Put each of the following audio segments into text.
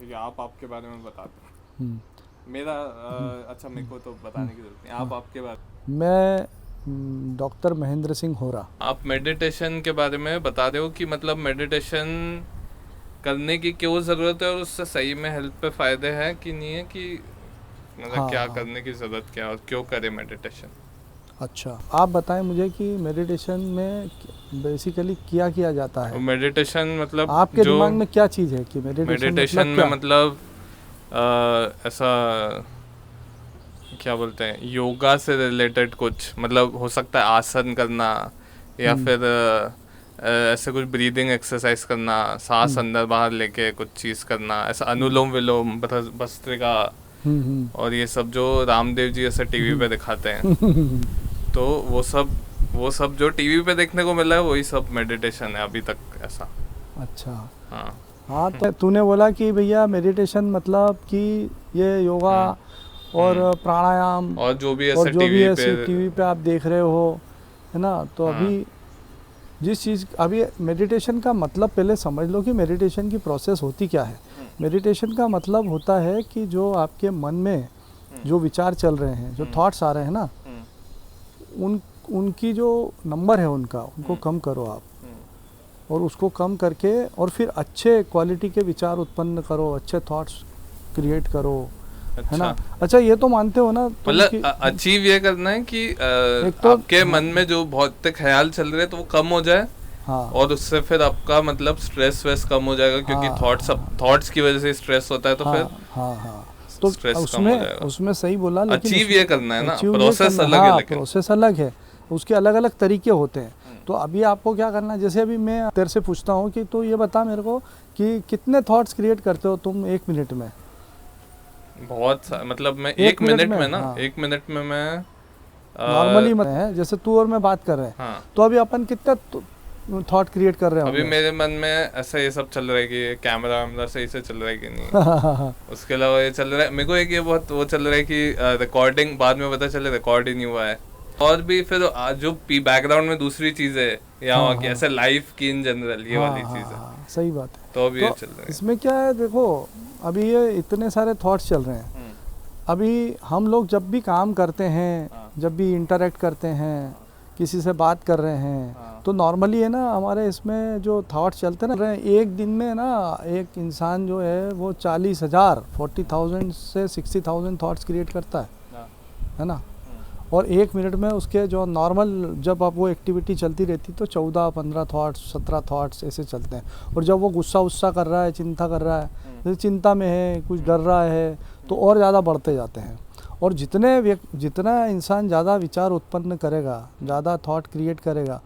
ठीक है, आप आपके बारे में बताते हैं। हम्म, मेरा अच्छा, मेरे को तो बताने की जरूरत नहीं, आप आपके बारे। मैं डॉक्टर महेंद्र सिंह होरा। आप मेडिटेशन के बारे में बता रहे हो कि मतलब मेडिटेशन करने की क्यों ज़रूरत है और उससे सही में हेल्थ पे फ़ायदे हैं कि नहीं है, कि मतलब हाँ क्या हाँ। करने की ज़रूरत क्या है और क्यों करें मेडिटेशन। अच्छा, आप बताएं मुझे कि मेडिटेशन में बेसिकली किया जाता और है। मेडिटेशन मतलब आपके जो दिमाग में क्या चीज़ है कि मेडिटेशन मेडिटेशन मतलब में क्या? मतलब ऐसा क्या बोलते हैं, योगा से रिलेटेड कुछ, मतलब हो सकता है आसन करना या हम्म फिर ऐसे कुछ ब्रीदिंग एक्सरसाइज करना, सांस हम्म अंदर बाहर लेके कुछ चीज़ करना, ऐसा अनुलोम विलोम, भस्त्रिका, हम्म और ये सब जो रामदेव जी ऐसे टीवी पे दिखाते हैं, तो वो सब जो टीवी पे देखने को मिला है वही सब मेडिटेशन है अभी तक ऐसा। अच्छा। हाँ। हाँ, तो तूने बोला कि भैया मेडिटेशन मतलब कि ये योगा हम्म। और हम्म। प्राणायाम और जो भी और ऐसे जो भी टीवी पे। ऐसी टीवी पे आप देख रहे हो, है ना? तो हाँ। अभी जिस चीज़ अभी मेडिटेशन का मतलब पहले समझ लो कि मेडिटेशन की प्रोसेस होती क्या है। हम्म। मेडिटेशन का मतलब होता है कि जो आपके मन में हम्म। जो विचार चल रहे हैं, जो हम्म। थॉट्स आ रहे हैं ना, हम्म। उन उनकी जो नंबर है उनका, उनको हम्म। कम करो आप। हम्म। और उसको कम करके और फिर अच्छे क्वालिटी के विचार उत्पन्न करो, अच्छे थॉट्स क्रिएट करो, है ना? अच्छा, अच्छा, ये तो मानते हो ना तुम मतलब कि अचीव ये करना है कि एक तो आपके हाँ मन में जो बहुत ख्याल चल रहे हैं तो वो कम हो जाए, हाँ और उससे फिर आपका मतलब स्ट्रेस वेस कम हो जाएगा, क्योंकि हाँ थॉट्स की वजह से स्ट्रेस होता है, तो हाँ फिर हाँ हाँ। तो स्ट्रेस कम हो उसमें जाएगा। उसमें सही बोला, लेकिन अचीव उसमें ये करना है ना, अचीव ये प्रोसेस करना, अलग है हाँ, लेकिन। प्रोसेस अलग है, उसके अलग अलग तरीके होते हैं। हम्म। तो अभी आपको क्या करना है, जैसे अभी मैं तेरे से पूछता हूँ कि तू ये बता मेरे को कि कितने थॉट्स क्रिएट करते हो तुम 1 मिनट में? मतलब मैं एक एक मिनट मिनट में, में ना, हाँ। 1 मिनट में मैं नॉर्मली अ, है, जैसे तू और मैं बात कर रहे हैं, हाँ, तो अभी अपन कितने थॉट क्रिएट कर रहे अभी होंगे? मेरे मन में ऐसा ये सब चल रहा है कि कैमरा वैमरा सही से चल रहा है कि नहीं। उसके अलावा ये चल रहा है, मेरे को एक ये बहुत वो चल रहा है कि रिकॉर्डिंग बाद में पता चले रिकॉर्ड ही नहीं हुआ है। और भी फिर जो बैकग्राउंड में दूसरी चीज़ें या हाँ वहाँ की हाँ ऐसे लाइफ की इन जनरल ये हाँ वाली हाँ चीज़ें, हाँ, सही बात है। तो अब ये तो चल रहे हैं। इसमें क्या है, देखो, अभी ये इतने सारे थॉट्स चल रहे हैं। हम्म। अभी हम लोग जब भी काम करते हैं, हाँ। जब भी इंटरेक्ट करते हैं, हाँ। किसी से बात कर रहे हैं, हाँ। तो नॉर्मली है ना, हमारे इसमें जो थॉट्स चलते हैं ना, एक दिन में ना एक इंसान जो है वो 40,000 40,000 से 60,000 थॉट्स क्रिएट करता हाँ। है ना? हम्म। और 1 मिनट में उसके जो नॉर्मल, जब अब वो एक्टिविटी चलती रहती तो 14-15 थॉट्स 17 थॉट्स ऐसे चलते हैं। और जब वो गुस्सा कर रहा है, चिंता कर रहा है, जैसे चिंता में है, कुछ डर रहा है, तो और ज़्यादा बढ़ते जाते हैं। और जितना इंसान ज़्यादा विचार उत्पन्न करेगा, ज़्यादा थॉट क्रिएट करेगा,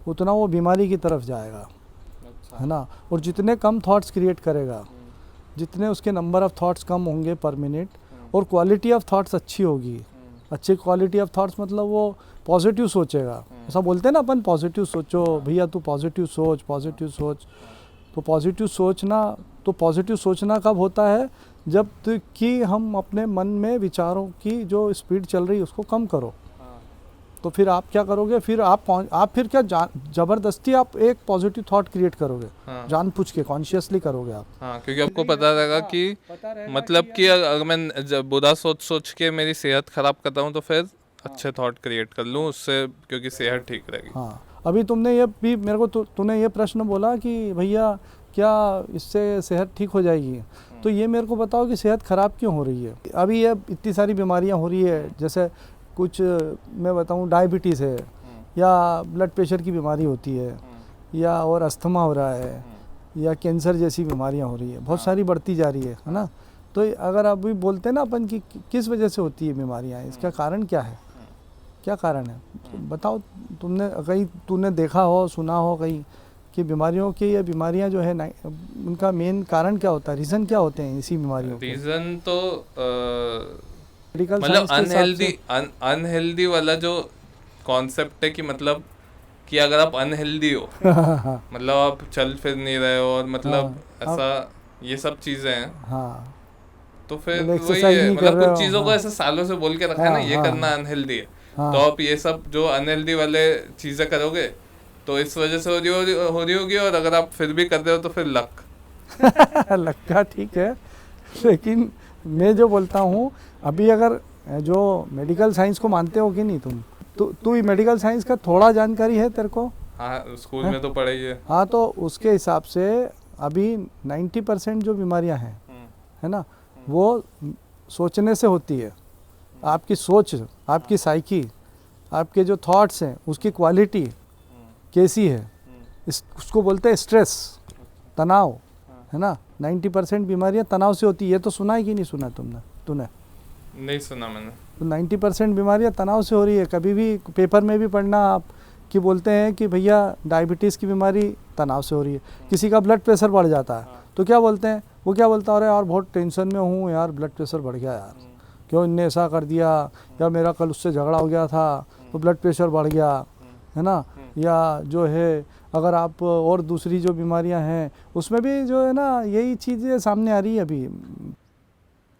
उतना वो बीमारी की तरफ जाएगा, अच्छा। है ना? और जितने कम थॉट्स क्रिएट करेगा, हम्म। जितने उसके नंबर ऑफ़ थॉट्स कम होंगे पर मिनट, हम्म। और क्वालिटी ऑफ थॉट्स अच्छी होगी। हम्म। अच्छी क्वालिटी ऑफ थॉट्स मतलब वो पॉजिटिव सोचेगा। ऐसा बोलते हैं ना अपन, पॉजिटिव सोचो हाँ। भैया, तू पॉजिटिव सोच, पॉजिटिव सोच। हाँ। तो पॉजिटिव सोचना कब होता है? जब कि हम अपने मन में विचारों की जो स्पीड चल रही है उसको कम करो। हाँ। तो फिर आप क्या करोगे, फिर आप फिर क्या ज़बरदस्ती आप एक पॉजिटिव थॉट क्रिएट करोगे, हाँ। जानबूझ के कॉन्शियसली करोगे आप। हाँ, क्योंकि आपको पता रहेगा कि मतलब कि अगर मैं जब बुरा सोच सोच के मेरी सेहत खराब करता हूँ, तो फिर अच्छे थॉट क्रिएट कर लूँ उससे, क्योंकि सेहत ठीक रहेगी। हाँ, अभी तुमने ये भी मेरे को तूने ये प्रश्न बोला कि भैया क्या इससे सेहत ठीक हो जाएगी? तो ये मेरे को बताओ कि सेहत ख़राब क्यों हो रही है? अभी ये इतनी सारी बीमारियां हो रही है, जैसे कुछ मैं बताऊं, डायबिटीज़ है, या ब्लड प्रेशर की बीमारी होती है, या और अस्थमा हो रहा है, या कैंसर जैसी बीमारियां हो रही है, बहुत सारी बढ़ती जा रही है ना? तो अगर अभी बोलते हैं ना अपन कि किस वजह से होती है बीमारियां, इसका कारण क्या है? क्या कारण है? बताओ। तूने देखा हो, सुना हो कहीं कि बीमारियों की, ये बीमारियां जो है ना, उनका मेन कारण क्या होता है, रीज़न क्या होते हैं इसी बीमारियों के? रीज़न तो मेडिकल मतलब साइंस के हिसाब से। अनहेल्दी वाला जो कॉन्सेप्ट है कि मतलब कि अगर आप अनहेल्दी हो, हाँ मतलब आप चल फिर नहीं रहे हो, और मतलब हाँ अब ऐसा ये सब चीज़ें हैं, हाँ, तो फिर मतलब वही एक्सरसाइज है, नहीं कर मतलब रहे कुछ हो, चीज़ों को हाँ ऐसे सालों से बोल के रखा है ना, हाँ ये हाँ करना अनहेल्दी है, तो हाँ आप ये सब जो अनहेल्दी वाले चीज़ें करोगे तो इस वजह से हो रही होगी, और अगर आप फिर भी कर रहे हो तो फिर लक। हाँ। लक्का ठीक है, लेकिन मैं जो बोलता हूँ, अभी अगर जो मेडिकल साइंस को मानते हो कि नहीं तुम, तू मेडिकल साइंस का थोड़ा जानकारी है तेरे को? हाँ स्कूल में तो पढ़ा ही है। हाँ, तो उसके हिसाब से अभी 90% जो बीमारियां हैं, है ना, वो सोचने से होती है। आपकी सोच, आपकी साइकी, आपके जो थॉट्स हैं उसकी क्वालिटी कैसी है, उसको बोलते हैं स्ट्रेस, तनाव, है ना। 90% बीमारियां तनाव से होती है। ये तो सुना है कि नहीं सुना तूने? नहीं सुना मैंने। तो 90% बीमारियां तनाव से हो रही है। कभी भी पेपर में भी पढ़ना आप कि बोलते हैं कि भैया डायबिटीज़ की बीमारी तनाव से हो रही है। किसी का ब्लड प्रेशर बढ़ जाता है तो क्या बोलते हैं, वो क्या बोलता है, अरे यार बहुत टेंशन में हूँ यार, ब्लड प्रेशर बढ़ गया यार, क्यों इनने ऐसा कर दिया, या मेरा कल उससे झगड़ा हो गया था तो ब्लड प्रेशर बढ़ गया, है ना। या जो है, अगर आप और दूसरी जो बीमारियां हैं उसमें भी जो है ना यही चीज़ें सामने आ रही है अभी।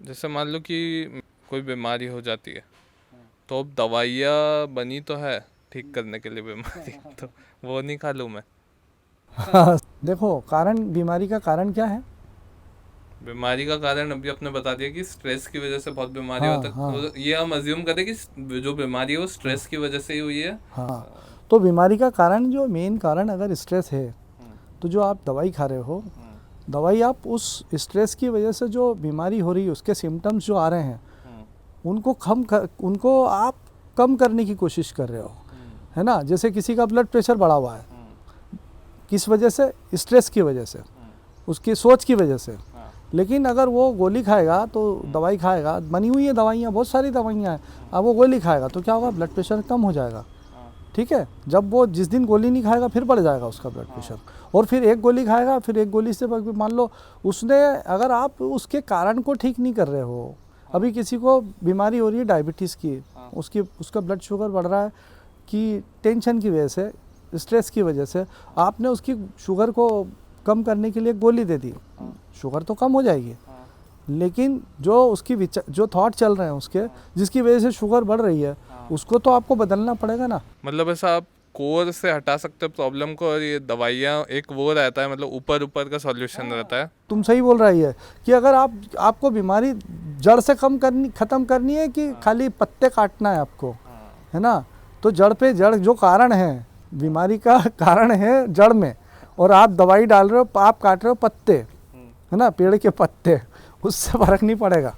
जैसे मान लो कि कोई बीमारी हो जाती है तो अब दवाइयाँ बनी तो है ठीक करने के लिए बीमारी, तो वो नहीं खा लूँ मैं? देखो, बीमारी का कारण क्या है? बीमारी का कारण अभी आपने बता दिया कि स्ट्रेस की वजह से बहुत बीमारी होता है, तो ये हम अज्यूम करें कि जो बीमारी है वो स्ट्रेस की वजह से ही हुई है। हाँ, तो बीमारी का कारण, जो मेन कारण अगर स्ट्रेस है, तो जो आप दवाई खा रहे हो, दवाई आप उस स्ट्रेस की वजह से जो बीमारी हो रही है, उसके सिम्टम्स जो आ रहे हैं उनको आप कम करने की कोशिश कर रहे हो, है ना। जैसे किसी का ब्लड प्रेशर बढ़ा हुआ है, किस वजह से? स्ट्रेस की वजह से, उसकी सोच की वजह से। लेकिन अगर वो गोली खाएगा, तो दवाई खाएगा, बनी हुई है दवाइयाँ, बहुत सारी दवाइयाँ हैं, अब वो गोली खाएगा तो क्या होगा? ब्लड प्रेशर कम हो जाएगा, ठीक है। जब वो जिस दिन गोली नहीं खाएगा फिर बढ़ जाएगा उसका ब्लड प्रेशर, और फिर एक गोली खाएगा, फिर एक गोली से मान लो उसने, अगर आप उसके कारण को ठीक नहीं कर रहे हो, अभी किसी को बीमारी हो रही है डायबिटीज़ की, उसका ब्लड शुगर बढ़ रहा है कि टेंशन की वजह से, स्ट्रेस की वजह से, आपने उसकी शुगर को कम करने के लिए गोली दे दी, शुगर तो कम हो जाएगी, लेकिन जो उसकी जो थॉट चल रहे हैं उसके, जिसकी वजह से शुगर बढ़ रही है, उसको तो आपको बदलना पड़ेगा ना। मतलब ऐसा आप कोर से हटा सकते हो प्रॉब्लम को, और ये दवाइयाँ एक वो रहता है, मतलब ऊपर ऊपर का सॉल्यूशन रहता है। तुम सही बोल रही है कि अगर आपको बीमारी जड़ से ख़त्म करनी है कि खाली पत्ते काटना है आपको, है ना, तो जड़ जो कारण है बीमारी का, कारण है जड़ में, और आप दवाई डाल रहे हो, आप काट रहे हो पत्ते, है ना, पेड़ के पत्ते, उससे फ़र्क नहीं पड़ेगा,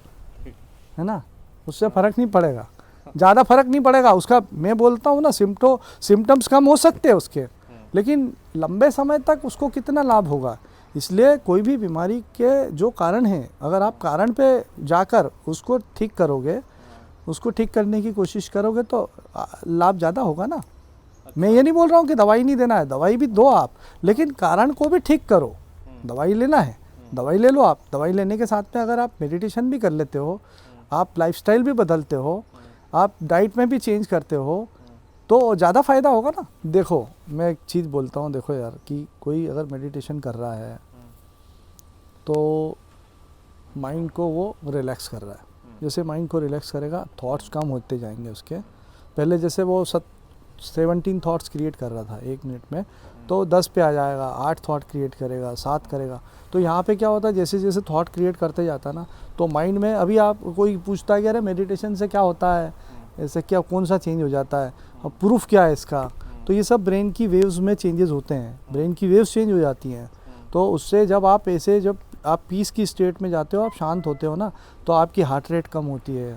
है ना, उससे फ़र्क नहीं पड़ेगा, ज़्यादा फर्क नहीं पड़ेगा उसका। मैं बोलता हूँ ना, सिम्टम्स कम हो सकते हैं उसके, लेकिन लंबे समय तक उसको कितना लाभ होगा। इसलिए कोई भी बीमारी के जो कारण हैं, अगर आप कारण पे जाकर उसको ठीक करोगे, उसको ठीक करने की कोशिश करोगे, तो लाभ ज़्यादा होगा ना। मैं ये नहीं बोल रहा हूँ कि दवाई नहीं देना है, दवाई भी दो आप, लेकिन कारण को भी ठीक करो। दवाई लेना है, दवाई ले लो आप, दवाई लेने के साथ में अगर आप मेडिटेशन भी कर लेते हो, आप लाइफस्टाइल भी बदलते हो, आप डाइट में भी चेंज करते हो, तो ज़्यादा फ़ायदा होगा ना। देखो, मैं एक चीज़ बोलता हूँ, देखो यार, कि कोई अगर मेडिटेशन कर रहा है तो माइंड को वो रिलैक्स कर रहा है। जैसे माइंड को रिलैक्स करेगा, थॉट्स कम होते जाएंगे उसके। पहले जैसे वो 17 थॉट्स क्रिएट कर रहा था 1 मिनट में, तो 10 पे आ जाएगा, 8 थॉट क्रिएट करेगा, 7 करेगा। तो यहाँ पे क्या होता है, जैसे जैसे थॉट क्रिएट करते जाता है ना, तो माइंड में, अभी आप कोई पूछता है कि अरे मेडिटेशन से क्या होता है, ऐसे क्या, कौन सा चेंज हो जाता है, और प्रूफ क्या है इसका, तो ये सब ब्रेन की वेव्स में चेंजेस होते हैं, ब्रेन की वेव्स चेंज हो जाती हैं। तो उससे जब आप पीस की स्टेट में जाते हो, आप शांत होते हो ना, तो आपकी हार्ट रेट कम होती है,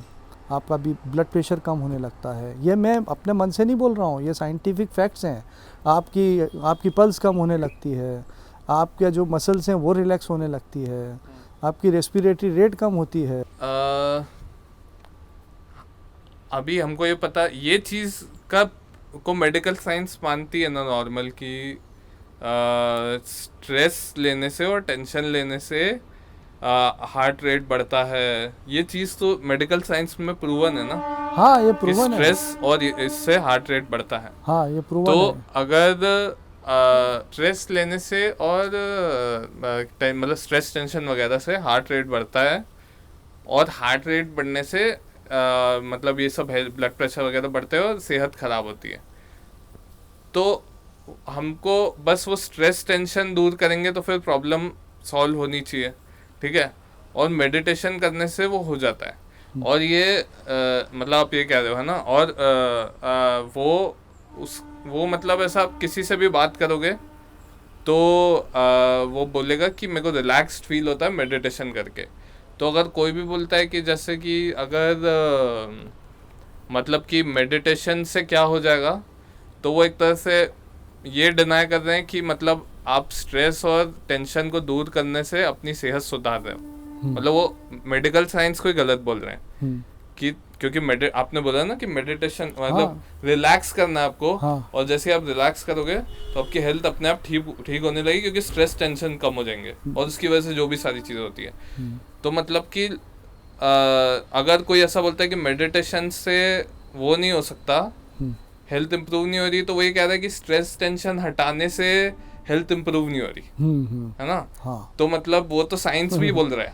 आपका भी ब्लड प्रेशर कम होने लगता है। ये मैं अपने मन से नहीं बोल रहा हूँ, ये साइंटिफिक फैक्ट्स हैं। आपकी पल्स कम होने लगती है, आपके जो मसल्स हैं वो रिलैक्स होने लगती है, आपकी रेस्पिरेटरी रेट कम होती है। अभी हमको ये पता, ये चीज़ का को मेडिकल साइंस मानती है ना नॉर्मल, कि स्ट्रेस लेने से और टेंशन लेने से हार्ट रेट बढ़ता है। ये चीज़ तो मेडिकल साइंस में प्रूवन है ना। हाँ, ये प्रूवन है, स्ट्रेस और इससे हार्ट रेट बढ़ता है। हाँ, ये प्रूवन तो है। अगर स्ट्रेस लेने से और मतलब स्ट्रेस टेंशन वगैरह से हार्ट रेट बढ़ता है, और हार्ट रेट बढ़ने से मतलब ये सब ब्लड प्रेशर वगैरह बढ़ते हैं और सेहत ख़राब होती है। तो हमको बस वो स्ट्रेस टेंशन दूर करेंगे तो फिर प्रॉब्लम सॉल्व होनी चाहिए, ठीक है। और मेडिटेशन करने से वो हो जाता है। और ये मतलब आप ये कह रहे हो है ना, और वो मतलब ऐसा आप किसी से भी बात करोगे तो वो बोलेगा कि मेरे को रिलैक्स्ड फील होता है मेडिटेशन करके। तो अगर कोई भी बोलता है कि जैसे कि अगर मतलब कि मेडिटेशन से क्या हो जाएगा, तो वो एक तरह से ये डिनाई कर रहे हैं कि मतलब आप स्ट्रेस और टेंशन को दूर करने से अपनी सेहत सुधार रहे हो। मतलब वो मेडिकल साइंस को ही गलत बोल रहे हैं कि क्योंकि आपने बोला ना कि मेडिटेशन मतलब रिलैक्स करना है आपको। और जैसे आप रिलैक्स करोगे तो आपकी हेल्थ अपने आप ठीक होने लगेगी, क्योंकि स्ट्रेस टेंशन कम हो जाएंगे और उसकी वजह से जो भी सारी चीज़ें होती है। तो मतलब कि अगर कोई ऐसा बोलता है कि मेडिटेशन से वो नहीं हो सकता, हेल्थ इंप्रूव नहीं हो रही, तो वो ये कह रहा है कि स्ट्रेस टेंशन हटाने से हेल्थ इंप्रूव नहीं हो रही, है ना। तो मतलब वो तो साइंस भी बोल रहा है।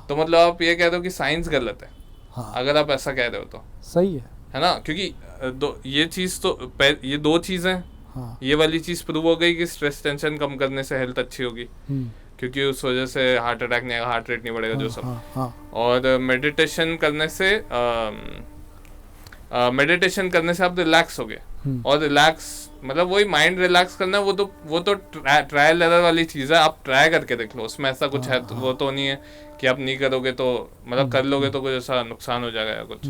तो मतलब आप ये कह रहे हो कि साइंस गलत है। अगर आप ऐसा कह रहे हो तो सही है ना, क्योंकि ये चीज़ तो ये दो चीज़ें ये वाली चीज़ प्रूव हो गई कि स्ट्रेस टेंशन कम करने से हेल्थ अच्छी होगी, क्योंकि उस वजह से हार्ट अटैक नहीं आएगा, हार्ट रेट नहीं बढ़ेगा, जो सब। और मेडिटेशन करने से आप रिलैक्स हो गए। और रिलैक्स मतलब वही माइंड रिलैक्स करना है, वो तो ट्रायल एरर वाली चीज़ है। आप ट्राई करके देख लो, उसमें ऐसा कुछ है तो वो तो नहीं है कि आप नहीं करोगे तो मतलब कर लोगे तो कुछ ऐसा नुकसान हो जाएगा या कुछ।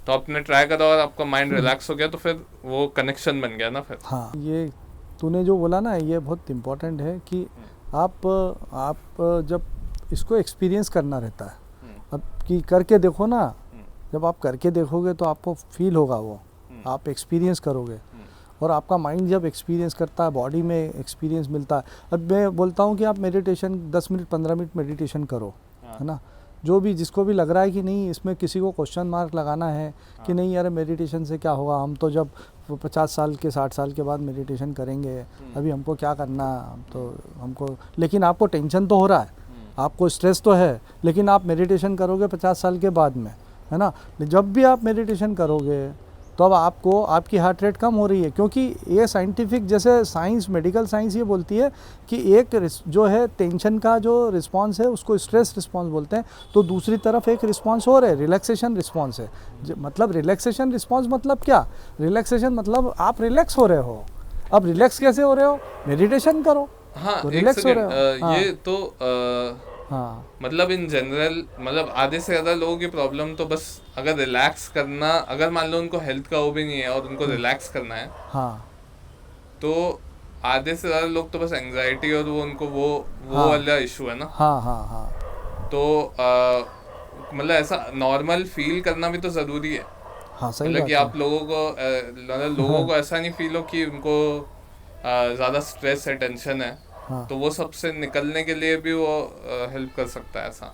तो आपने ट्राई करा और आपका माइंड रिलैक्स हो गया, तो फिर वो कनेक्शन बन गया ना फिर। ये तूने जो बोला ना, ये बहुत इम्पोर्टेंट है कि आप जब इसको एक्सपीरियंस करना रहता है, अब कि करके देखो ना, जब आप करके देखोगे तो आपको फील होगा, वो आप एक्सपीरियंस करोगे और आपका माइंड जब एक्सपीरियंस करता है, बॉडी में एक्सपीरियंस मिलता है। अब मैं बोलता हूँ कि आप मेडिटेशन 10 मिनट 15 मिनट मेडिटेशन करो, है ना। जो भी जिसको भी लग रहा है कि नहीं, इसमें किसी को क्वेश्चन मार्क लगाना है कि नहीं यार मेडिटेशन से क्या होगा, हम तो जब 50 साल के 60 साल के बाद मेडिटेशन करेंगे, अभी हमको क्या करना, लेकिन आपको टेंशन तो हो रहा है, आपको स्ट्रेस तो है, लेकिन आप मेडिटेशन करोगे 50 साल के बाद में, है ना। जब भी आप मेडिटेशन करोगे तो अब आपकी हार्ट रेट कम हो रही है, क्योंकि ये साइंटिफिक, जैसे साइंस, मेडिकल साइंस ये बोलती है कि एक जो है टेंशन का जो रिस्पांस है उसको स्ट्रेस रिस्पांस बोलते हैं, तो दूसरी तरफ एक रिस्पांस और है, रिलैक्सेशन रिस्पांस है। मतलब रिलैक्सेशन रिस्पांस मतलब क्या, रिलैक्सेशन मतलब आप रिलैक्स हो रहे हो। अब रिलैक्स कैसे हो रहे हो, मेडिटेशन करो। हाँ, तो रिलैक्स हो रहे हो। ये तो मतलब इन जनरल मतलब आधे से ज़्यादा लोगों की प्रॉब्लम तो बस अगर रिलैक्स करना, अगर मान लो उनको हेल्थ का वो भी नहीं है और उनको रिलैक्स करना है, तो आधे से ज़्यादा लोग तो बस एंग्जाइटी और वो वाला इशू है ना। तो मतलब ऐसा नॉर्मल फील करना भी तो ज़रूरी है। मतलब कि आप लोगों को ऐसा नहीं फील हो कि उनको ज़्यादा स्ट्रेस है, टेंशन है। तो वो सबसे निकलने के लिए भी वो हेल्प कर सकता है ऐसा।